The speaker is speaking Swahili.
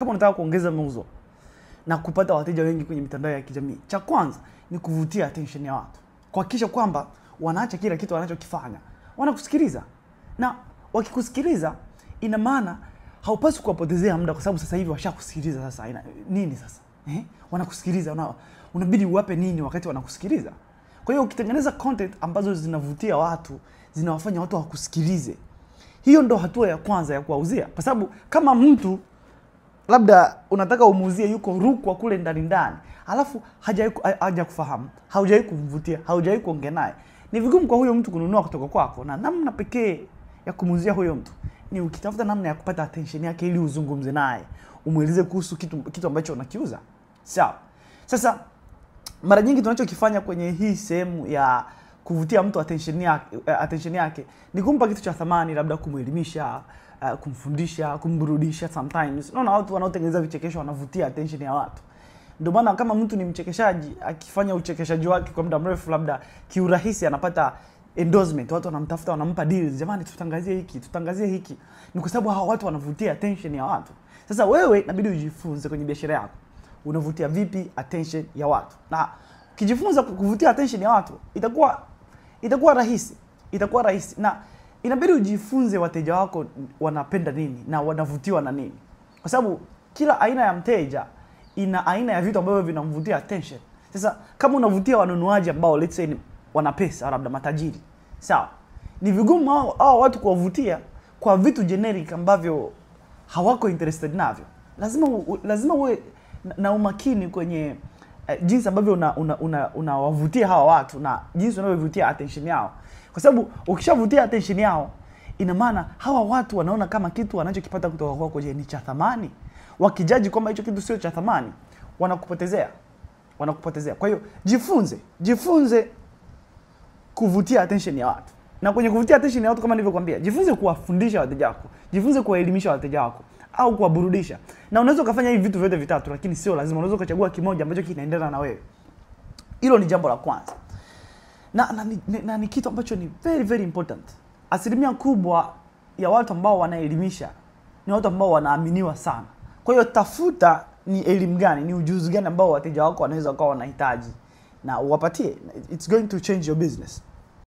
Kama unataka kuongeza mauzo na kupata wateja wengi kwenye mitandao ya kijamii, cha kwanza ni kuvutia attention ya watu. Kuhakikisha kwamba wanaacha kila kitu wanachokifanya, wanakusikiliza. Na wakikusikiliza, ina maana haupaswi kuwapotezea muda, kwa sababu sasa hivi washakusikiliza. Sasa nini sasa? Wanakusikiliza, unabidi uwape nini wakati wanakusikiliza? Kwa hiyo ukitengeneza content ambazo zinavutia watu, zinawafanya watu wakusikilize, hiyo ndo hatua ya kwanza ya kuwauzia. Kwa sababu kama mtu labda unataka umuuzie yuko Rukwa kule ndani, alafu haja kufahamu, haujai kumvutia, haujai kuongea naye, ni vigumu kwa huyo mtu kununua kutoka kwako. Na namna pekee ya kumuuzia huyo mtu ni ukitafuta namna ya kupata attention yake, ili uzungumze naye, umueleze kuhusu kitu ambacho unakiuza. Sawa. Sasa mara nyingi tunachokifanya kwenye hii sehemu ya kuvutia mtu attention yake ni kumpa kitu cha thamani, labda kumuelimisha, kumfundisha, kumburudisha. Sometimes unaona watu wanaotengeneza vichekesho wanavutia attention ya watu. Ndio maana kama mtu ni mchekeshaji, akifanya uchekeshaji wake kwa muda mrefu, labda kiurahisi anapata endorsement, watu wanamtafuta, wanampa deals, jamani tutangazie hiki. Ni kwa sababu hawa watu wanavutia attention ya watu. Sasa wewe inabidi ujifunze kwenye biashara yako, unavutia vipi attention ya watu. Na ukijifunza kuvutia attention ya watu, itakuwa rahisi. Na inabidi ujifunze wateja wako wanapenda nini na wanavutiwa na nini. Kwa sababu kila aina ya mteja ina aina ya vitu ambavyo vinamvutia attention. Sasa kama unavutia wanunuaji ambao let's say wana pesa, labda matajiri, sawa, ni vigumu hao watu kuwavutia kwa vitu generic ambavyo hawako interested navyo. Lazima uwe na umakini kwenye jinsi ambavyo unawavutia hawa watu na jinsi unavyovutia attention yao. Kwa sababu ukishavutia attention yao, ina maana hawa watu wanaona kama kitu wanachokipata kutoka kwako ni cha thamani. Wakijaji kwamba hicho kitu sio cha thamani, wanakupotezea. Kwa hiyo jifunze kuvutia attention ya watu. Na kwenye kuvutia attention ya watu, kama nilivyokuambia, jifunze kuwafundisha wateja wako, jifunze kuwaelimisha wateja wako au kuwaburudisha. Na unaweza kufanya hivi vitu vyote vitatu, lakini sio lazima. Unaweza kuchagua kimoja ambacho kinaendana na wewe. Hilo ni jambo la kwanza. Na ni kitu ambacho ni very very important. Asilimia kubwa ya watu ambao wanaelimisha ni watu ambao wanaaminiwa sana. Kwa hiyo tafuta ni elimu gani, ni ujuzi gani ambao wateja wako wanaweza kuwa wanahitaji, na uwapatie. It's going to change your business.